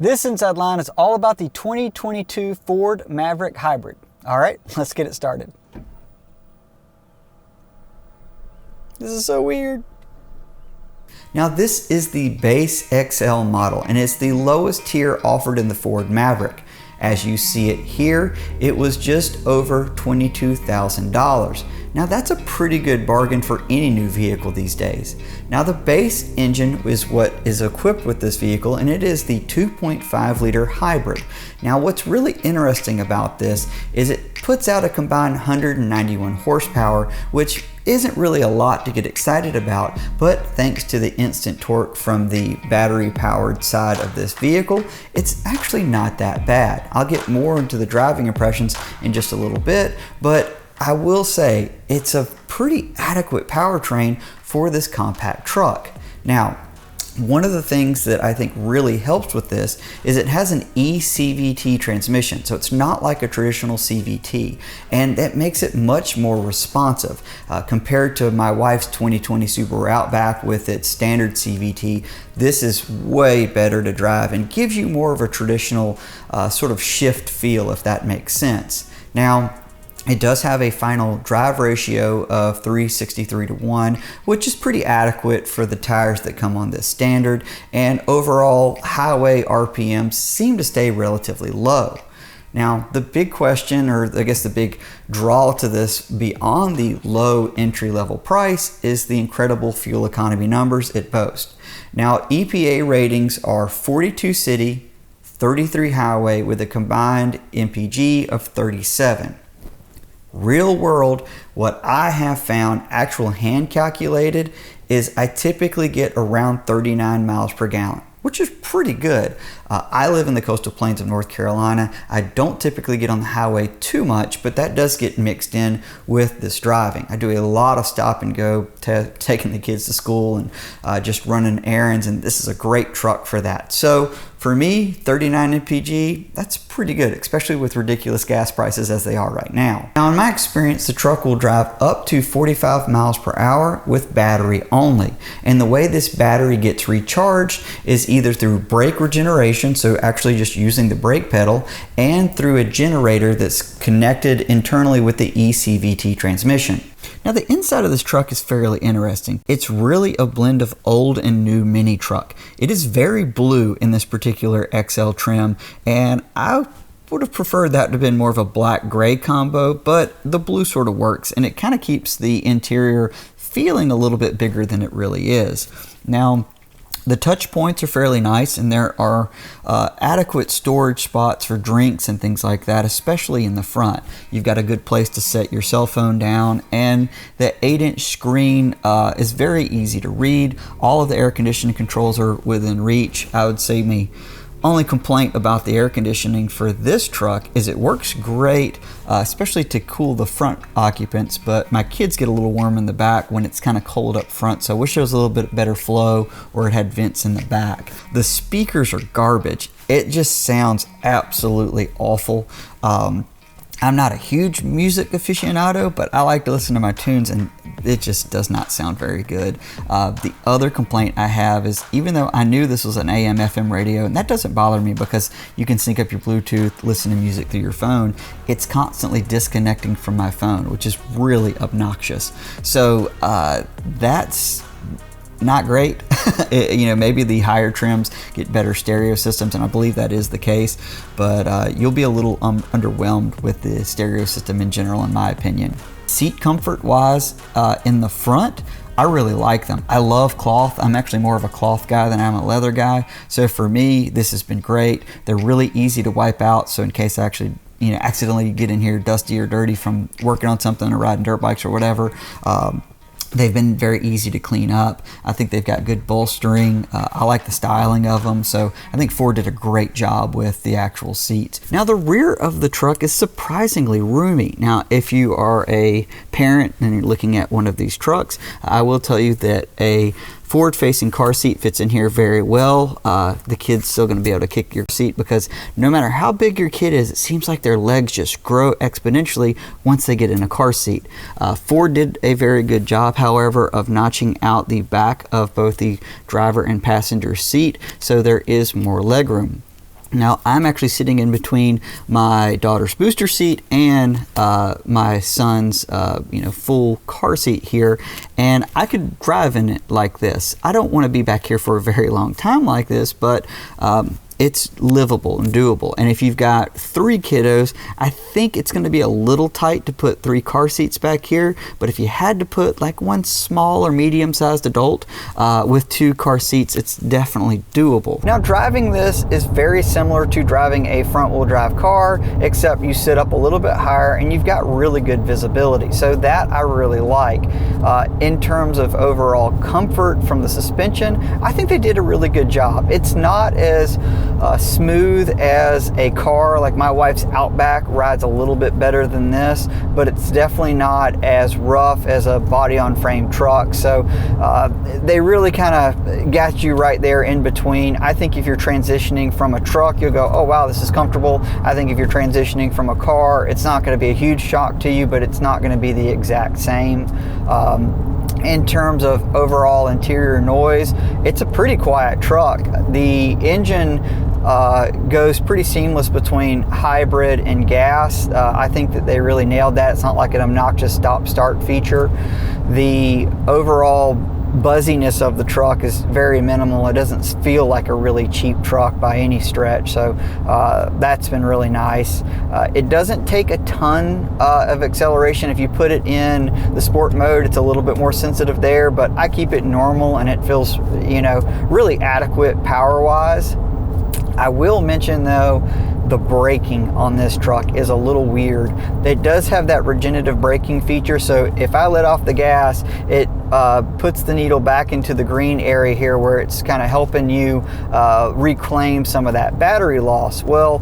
This Inside Line is all about the 2022 Ford Maverick Hybrid. All right, let's get it started. This is so weird. Now this is the base XL model and it's the lowest tier offered in the Ford Maverick. As you see it here, it was just over $22,000. Now that's a pretty good bargain for any new vehicle these days. Now the base engine is what is equipped with this vehicle, and it is the 2.5 liter hybrid. Now what's really interesting about this is it puts out a combined 191 horsepower, which isn't really a lot to get excited about, but thanks to the instant torque from the battery powered side of this vehicle, it's actually not that bad. I'll get more into the driving impressions in just a little bit, but I will say it's a pretty adequate powertrain for this compact truck. Now, one of the things that I think really helps with this is it has an eCVT transmission, so it's not like a traditional CVT, and that makes it much more responsive. Compared to my wife's 2020 Subaru Outback with its standard CVT, this is way better to drive and gives you more of a traditional sort of shift feel, if that makes sense. Now, it does have a final drive ratio of 363:1, which is pretty adequate for the tires that come on this standard, and overall highway RPMs seem to stay relatively low. Now the big question, or I guess the big draw to this beyond the low entry-level price, is the incredible fuel economy numbers it boasts. Now EPA ratings are 42 city, 33 highway with a combined MPG of 37. Real world, what I have found actual hand calculated is I typically get around 39 miles per gallon, which is pretty good. I live in the coastal plains of North Carolina. I don't typically get on the highway too much, but that does get mixed in with this driving. I do a lot of stop and go, taking the kids to school and just running errands, and this is a great truck for that. So for me, 39 MPG, that's pretty good, especially with ridiculous gas prices as they are right now. Now in my experience, the truck will drive up to 45 miles per hour with battery only. And the way this battery gets recharged is either through brake regeneration, so actually just using the brake pedal, and through a generator that's connected internally with the eCVT transmission. Now the inside of this truck is fairly interesting. It's really a blend of old and new mini truck. It is very blue in this particular XL trim, and I would have preferred that to have been more of a black gray combo, but the blue sort of works, and it kind of keeps the interior feeling a little bit bigger than it really is. Now, the touch points are fairly nice, and there are adequate storage spots for drinks and things like that, especially in the front. You've got a good place to set your cell phone down, and the 8-inch screen is very easy to read. All of the air conditioning controls are within reach. I would say my only complaint about the air conditioning for this truck is it works great, especially to cool the front occupants, but my kids get a little warm in the back when it's kind of cold up front, so I wish there was a little bit better flow or it had vents in the back. The speakers are garbage. It just sounds absolutely awful. I'm not a huge music aficionado, but I like to listen to my tunes, and it just does not sound very good. The other complaint I have is, even though I knew this was an AM/FM radio, and that doesn't bother me because you can sync up your Bluetooth, listen to music through your phone, it's constantly disconnecting from my phone, which is really obnoxious. So that's not great. Maybe the higher trims get better stereo systems, and I believe that is the case, but you'll be a little underwhelmed with the stereo system in general, in my opinion. Seat comfort wise, in the front, I really like them. I love cloth. I'm actually more of a cloth guy than I'm a leather guy, so for me this has been great. They're really easy to wipe out, so in case I actually accidentally get in here dusty or dirty from working on something or riding dirt bikes or whatever, they've been very easy to clean up. I think they've got good bolstering. I like the styling of them, so I think Ford did a great job with the actual seats. Now the rear of the truck is surprisingly roomy. Now if you are a parent and you're looking at one of these trucks, I will tell you that a forward-facing car seat fits in here very well. The kid's still going to be able to kick your seat, because no matter how big your kid is, it seems like their legs just grow exponentially once they get in a car seat. Ford did a very good job, however, of notching out the back of both the driver and passenger seat, so there is more legroom. Now I'm actually sitting in between my daughter's booster seat and my son's full car seat here, and I could drive in it like this. I don't want to be back here for a very long time like this, but it's livable and doable. And if you've got 3 kiddos, I think it's going to be a little tight to put 3 car seats back here. But if you had to put like one small or medium-sized adult with 2 car seats, it's definitely doable. Now, driving this is very similar to driving a front-wheel drive car, except you sit up a little bit higher and you've got really good visibility. So that I really like. In terms of overall comfort from the suspension, I think they did a really good job. It's not as smooth as a car. Like my wife's Outback rides a little bit better than this, but it's definitely not as rough as a body-on-frame truck. So they really kind of got you right there in between. I think if you're transitioning from a truck, you'll go, oh wow, this is comfortable. I think if you're transitioning from a car, it's not going to be a huge shock to you, but it's not going to be the exact same. In terms of overall interior noise, it's a pretty quiet truck. The engine goes pretty seamless between hybrid and gas. I think that they really nailed that. It's not like an obnoxious stop-start feature. The overall buzziness of the truck is very minimal. It doesn't feel like a really cheap truck by any stretch, so that's been really nice. It doesn't take a ton of acceleration. If you put it in the sport mode, it's a little bit more sensitive there, but I keep it normal and it feels, really adequate power-wise. I will mention though, the braking on this truck is a little weird. It does have that regenerative braking feature, so if I let off the gas, it puts the needle back into the green area here where it's kind of helping you reclaim some of that battery loss. Well,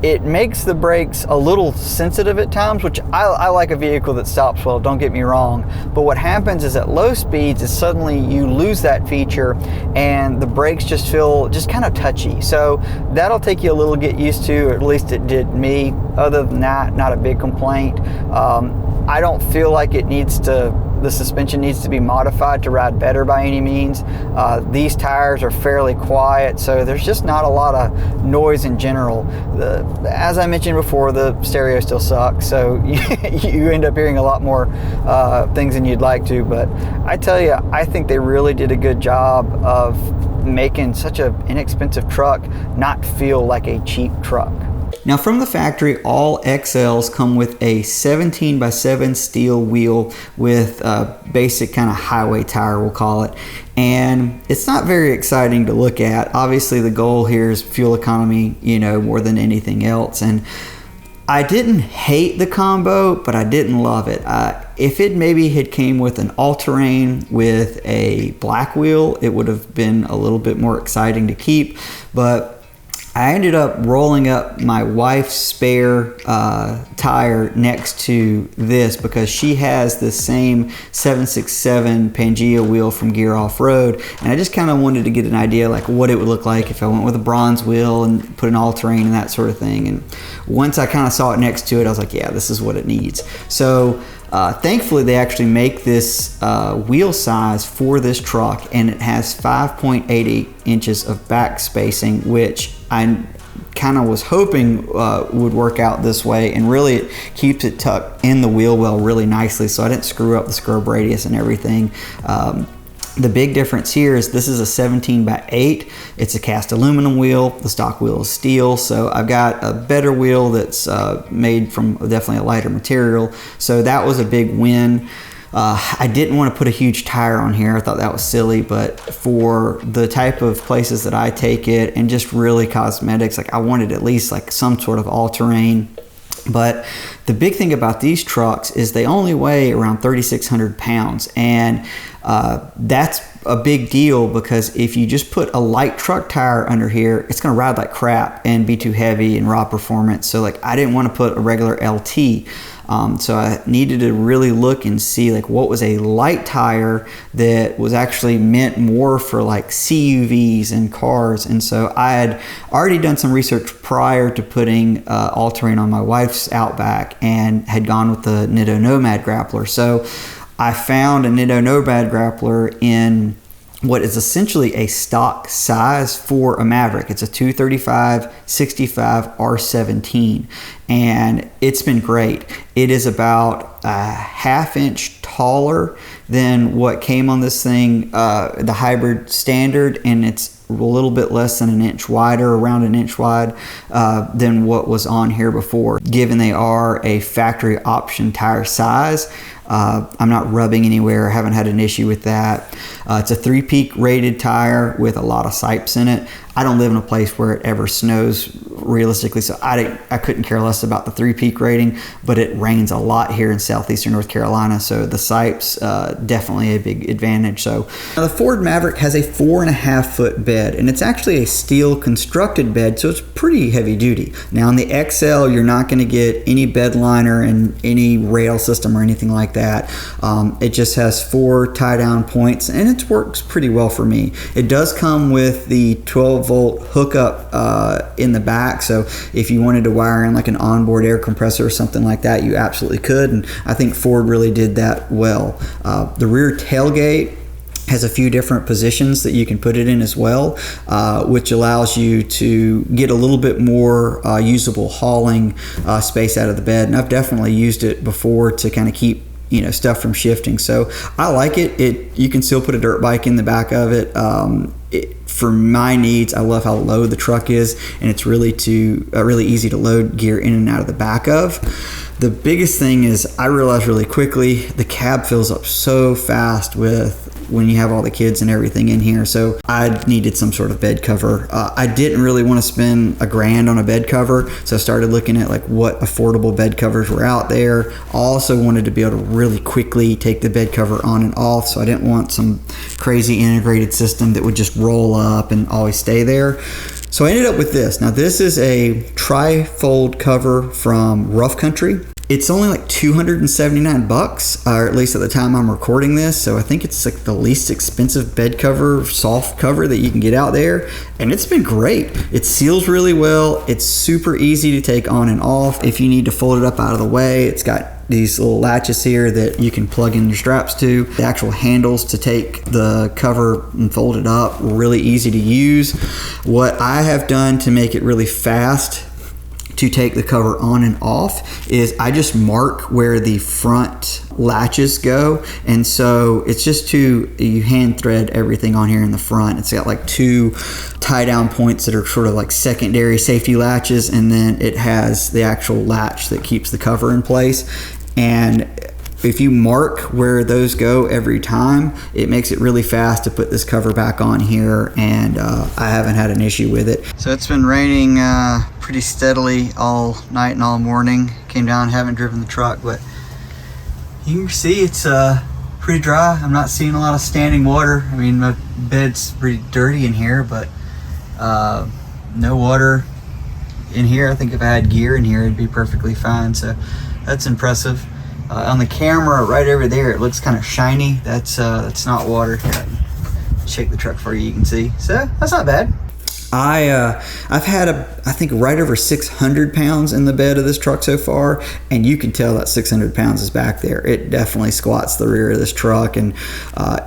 it makes the brakes a little sensitive at times, which I like a vehicle that stops well, don't get me wrong. But what happens is at low speeds is suddenly you lose that feature and the brakes just feel kind of touchy. So that'll take you a little get used to, or at least it did me. Other than that, not a big complaint. I don't feel like the suspension needs to be modified to ride better by any means. These tires are fairly quiet, so there's just not a lot of noise in general. As I mentioned before, the stereo still sucks, so you end up hearing a lot more things than you'd like to, but I tell you, I think they really did a good job of making such an inexpensive truck not feel like a cheap truck. Now from the factory, all XLs come with a 17x7 steel wheel with a basic kind of highway tire, we'll call it. And it's not very exciting to look at. Obviously the goal here is fuel economy, more than anything else. And I didn't hate the combo, but I didn't love it. If it maybe had came with an all-terrain with a black wheel, it would have been a little bit more exciting to keep. But I ended up rolling up my wife's spare tire next to this because she has the same 767 Pangea wheel from Gear Off-Road, and I just kind of wanted to get an idea like what it would look like if I went with a bronze wheel and put an all-terrain and that sort of thing. And once I kind of saw it next to it, I was like, yeah, this is what it needs. So thankfully they actually make this wheel size for this truck, and it has 5.88 inches of back spacing, which I kind of was hoping would work out this way, and really it keeps it tucked in the wheel well really nicely, so I didn't screw up the scrub radius and everything. The big difference here is this is a 17x8. It's a cast aluminum wheel. The stock wheel is steel, so I've got a better wheel that's made from definitely a lighter material, so that was a big win. I didn't want to put a huge tire on here. I thought that was silly, but for the type of places that I take it and just really cosmetics, like I wanted at least like some sort of all-terrain. But the big thing about these trucks is they only weigh around 3,600 pounds, and that's a big deal because if you just put a light truck tire under here, it's going to ride like crap and be too heavy and raw performance. So like I didn't want to put a regular LT. So I needed to really look and see like what was a light tire that was actually meant more for like CUVs and cars. And so I had already done some research prior to putting all-terrain on my wife's Outback and had gone with the Nitto Nomad Grappler. So I found a Nitto Nomad Grappler in what is essentially a stock size for a Maverick. It's a 235/65 R17, and it's been great. It is about a ½ inch taller than what came on this thing, the hybrid standard, and it's a little bit less than an inch wider, around an inch wide, than what was on here before. Given they are a factory option tire size, I'm not rubbing anywhere, haven't had an issue with that. It's a 3-peak rated tire with a lot of sipes in it. I don't live in a place where it ever snows realistically, so I couldn't care less about the 3-peak rating, but it rains a lot here in southeastern North Carolina, so the sipes definitely a big advantage. So now the Ford Maverick has a 4.5 foot bed, and it's actually a steel constructed bed, so it's pretty heavy duty. Now in the XL, you're not going to get any bed liner and any rail system or anything like that. It just has 4 tie down points, and it works pretty well for me. It does come with the 12-volt hookup in the back, so if you wanted to wire in like an onboard air compressor or something like that, you absolutely could, and I think Ford really did that well. The rear tailgate has a few different positions that you can put it in as well, which allows you to get a little bit more usable hauling space out of the bed, and I've definitely used it before to kind of keep stuff from shifting. So I like it. You can still put a dirt bike in the back of it. For my needs, I love how low the truck is, and it's really easy to load gear in and out of the back of. The biggest thing is I realized really quickly the cab fills up so fast when you have all the kids and everything in here, so I needed some sort of bed cover. I didn't really want to spend $1,000 on a bed cover, so I started looking at like what affordable bed covers were out there. I also wanted to be able to really quickly take the bed cover on and off, so I didn't want some crazy integrated system that would just roll up and always stay there. So I ended up with this. Now this is a tri-fold cover from Rough Country. It's only like $279, or at least at the time I'm recording this. So I think it's like the least expensive bed cover, soft cover that you can get out there. And it's been great. It seals really well. It's super easy to take on and off. If you need to fold it up out of the way, it's got these little latches here that you can plug in your straps to. The actual handles to take the cover and fold it up, really easy to use. What I have done to make it really fast to take the cover on and off is I just mark where the front latches go, and so it's just you hand thread everything on here in the front. It's got like 2 tie down points that are sort of like secondary safety latches, and then it has the actual latch that keeps the cover in place. And if you mark where those go every time, it makes it really fast to put this cover back on here, and I haven't had an issue with it. So it's been raining pretty steadily all night and all morning. Came down, haven't driven the truck, but you can see it's pretty dry. I'm not seeing a lot of standing water. I mean, my bed's pretty dirty in here, but no water in here. I think if I had gear in here, it'd be perfectly fine. So that's impressive. On the camera right over there, it looks kind of shiny. That's not water. Here, I can shake the truck for you, you can see. So that's not bad. I've had I think right over 600 pounds in the bed of this truck so far, and you can tell that 600 pounds is back there. It definitely squats the rear of this truck, and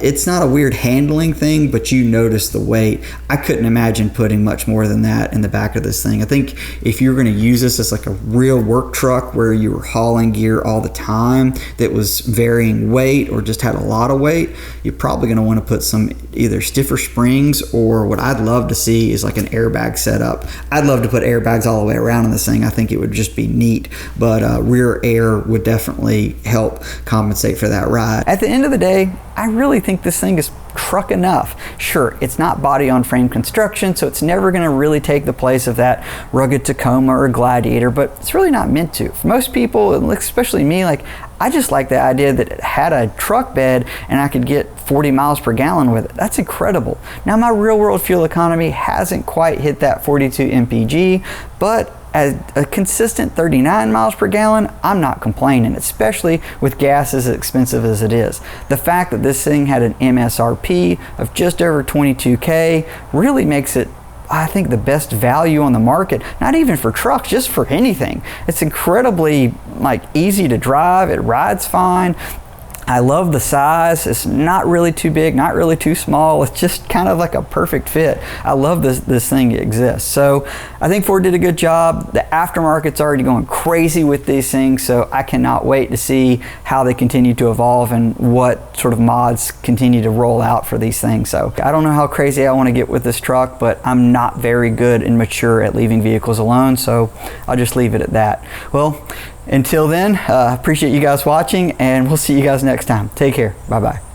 it's not a weird handling thing, but you notice the weight. I couldn't imagine putting much more than that in the back of this thing. I think if you're going to use this as like a real work truck where you were hauling gear all the time that was varying weight or just had a lot of weight, you're probably going to want to put some either stiffer springs, or what I'd love to see is like an airbag setup. I'd love to put airbags all the way around in this thing. I think it would just be neat, but rear air would definitely help compensate for that ride. At the end of the day, I really think this thing is truck enough. Sure, it's not body on frame construction, so it's never going to really take the place of that rugged Tacoma or Gladiator, but it's really not meant to. For most people, especially me, like, I just like the idea that it had a truck bed and I could get 40 miles per gallon with it. That's incredible. Now, my real world fuel economy hasn't quite hit that 42 mpg, but at a consistent 39 miles per gallon, I'm not complaining, especially with gas as expensive as it is. The fact that this thing had an MSRP of just over $22K really makes it, I think, the best value on the market, not even for trucks, just for anything. It's incredibly easy to drive, it rides fine. I love the size. It's not really too big, not really too small. It's just kind of like a perfect fit. I love this thing exists. So I think Ford did a good job. The aftermarket's already going crazy with these things, so I cannot wait to see how they continue to evolve and what sort of mods continue to roll out for these things. So I don't know how crazy I want to get with this truck, but I'm not very good and mature at leaving vehicles alone, so I'll just leave it at that. Well, until then, appreciate you guys watching, and we'll see you guys next time. Take care. Bye-bye.